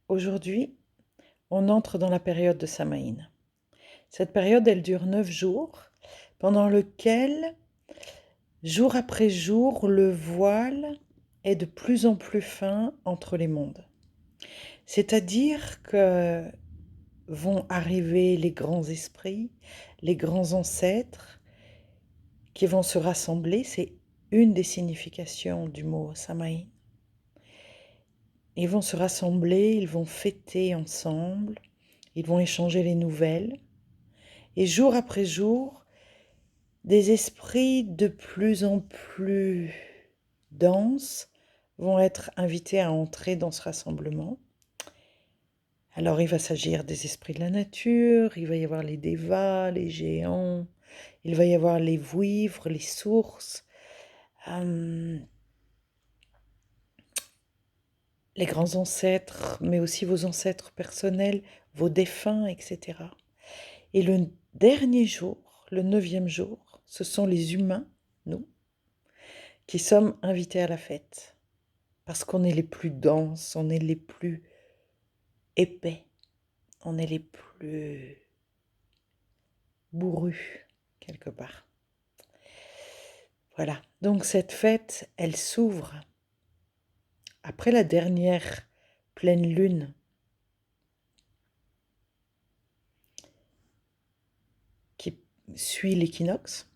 Aujourd'hui, on entre dans la période de Samaïn. Cette période, elle dure 9 jours, pendant lequel, jour après jour, le voile est de plus en plus fin entre les mondes. C'est-à-dire que vont arriver les grands esprits, les grands ancêtres, qui vont se rassembler. C'est une des significations du mot Samaïn. Ils vont se rassembler, ils vont fêter ensemble, ils vont échanger les nouvelles. Et jour après jour, des esprits de plus en plus denses vont être invités à entrer dans ce rassemblement. Alors il va s'agir des esprits de la nature, il va y avoir les dévas, les géants, il va y avoir les vouivres, les sources, les grands ancêtres, mais aussi vos ancêtres personnels, vos défunts, etc. Et le dernier jour, le 9e jour, ce sont les humains, nous, qui sommes invités à la fête. Parce qu'on est les plus denses, on est les plus épais, on est les plus bourrus, quelque part. Voilà, donc cette fête, elle s'ouvre après la dernière pleine lune. Qui suit l'équinoxe.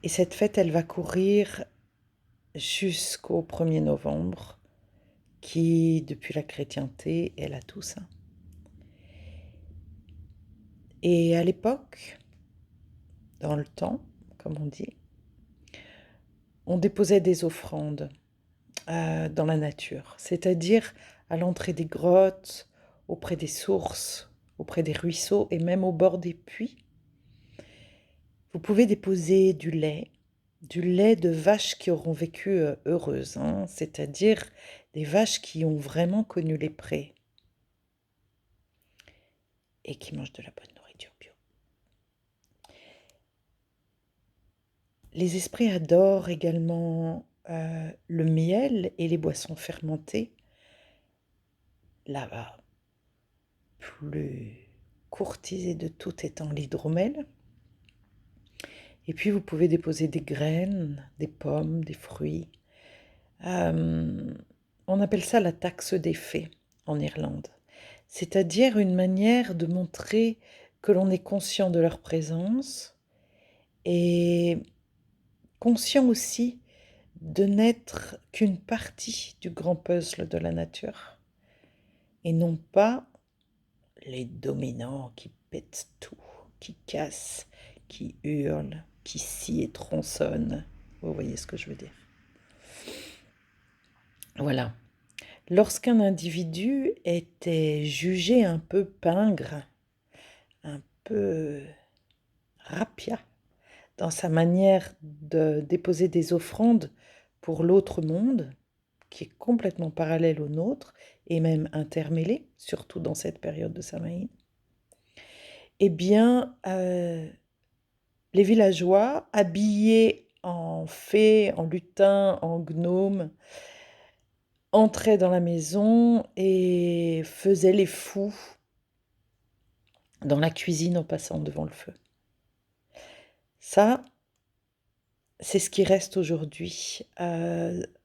Et cette fête, elle va courir jusqu'au 1er novembre, qui, depuis la chrétienté, est la Toussaint. Et à l'époque, dans le temps, comme on dit, on déposait des offrandes dans la nature, c'est-à-dire à l'entrée des grottes, auprès des sources, auprès des ruisseaux et même au bord des puits. Vous pouvez déposer du lait de vaches qui auront vécu heureuses, hein, c'est-à-dire des vaches qui ont vraiment connu les prés et qui mangent de la bonne nourriture bio. Les esprits adorent également le miel et les boissons fermentées. La plus courtisée de toutes étant l'hydromel. Et puis vous pouvez déposer des graines, des pommes, des fruits. On appelle ça la taxe des fées en Irlande. C'est-à-dire une manière de montrer que l'on est conscient de leur présence et conscient aussi de n'être qu'une partie du grand puzzle de la nature et non pas les dominants qui pètent tout, qui cassent, qui hurlent, qui scient et tronçonnent. Vous voyez ce que je veux dire. Voilà. Lorsqu'un individu était jugé un peu pingre, un peu rapia dans sa manière de déposer des offrandes pour l'autre monde, qui est complètement parallèle au nôtre, et même intermêlé, surtout dans cette période de Samaïn, eh bien, les villageois, habillés en fées, en lutins, en gnomes, entraient dans la maison et faisaient les fous dans la cuisine en passant devant le feu. Ça, c'est ce qui reste aujourd'hui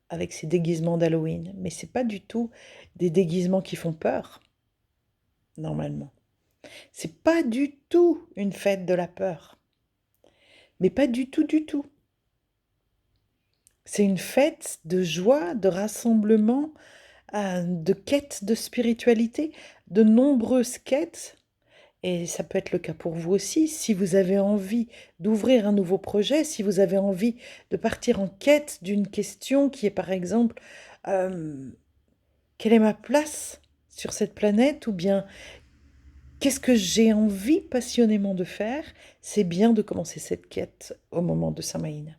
avec ces déguisements d'Halloween. Mais c'est pas du tout des déguisements qui font peur, normalement. C'est pas du tout une fête de la peur. Mais pas du tout, du tout. C'est une fête de joie, de rassemblement, de quête de spiritualité, de nombreuses quêtes. Et ça peut être le cas pour vous aussi, si vous avez envie d'ouvrir un nouveau projet, si vous avez envie de partir en quête d'une question qui est par exemple, quelle est ma place sur cette planète, ou bien qu'est-ce que j'ai envie passionnément de faire, c'est bien de commencer cette quête au moment de Samaïn.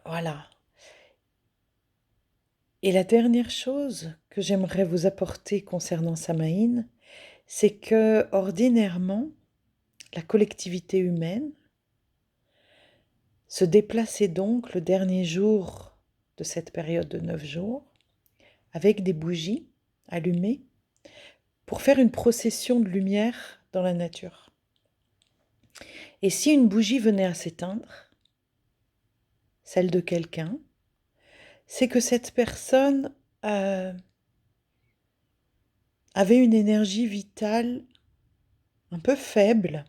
Voilà. Et la dernière chose que j'aimerais vous apporter concernant Samaïn, c'est que ordinairement, la collectivité humaine se déplacer donc le dernier jour de cette période de 9 jours avec des bougies allumées pour faire une procession de lumière dans la nature. Et si une bougie venait à s'éteindre, celle de quelqu'un, c'est que cette personne avait une énergie vitale un peu faible,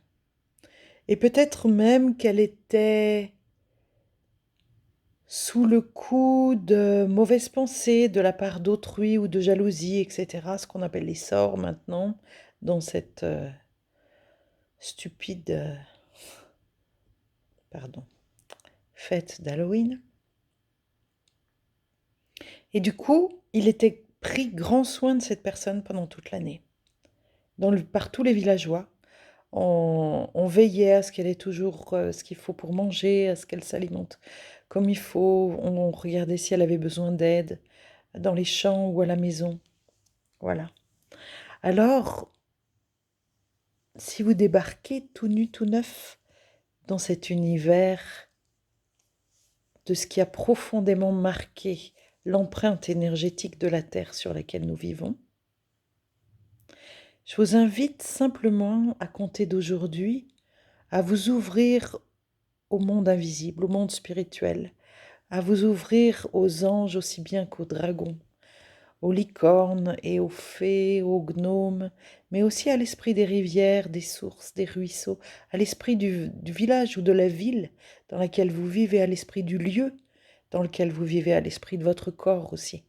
et peut-être même qu'elle était sous le coup de mauvaises pensées de la part d'autrui ou de jalousie, etc., ce qu'on appelle les sorts maintenant, dans cette stupide fête d'Halloween. Et du coup, il était pris grand soin de cette personne pendant toute l'année. Par tous les villageois, on veillait à ce qu'elle ait toujours ce qu'il faut pour manger, à ce qu'elle s'alimente comme il faut. On regardait si elle avait besoin d'aide dans les champs ou à la maison. Voilà. Alors, si vous débarquez tout nu, tout neuf dans cet univers de ce qui a profondément marqué l'empreinte énergétique de la Terre sur laquelle nous vivons, je vous invite simplement à compter d'aujourd'hui, à vous ouvrir au monde invisible, au monde spirituel, à vous ouvrir aux anges aussi bien qu'aux dragons, aux licornes et aux fées, aux gnomes, mais aussi à l'esprit des rivières, des sources, des ruisseaux, à l'esprit du village ou de la ville dans laquelle vous vivez, à l'esprit du lieu dans lequel vous vivez, à l'esprit de votre corps aussi.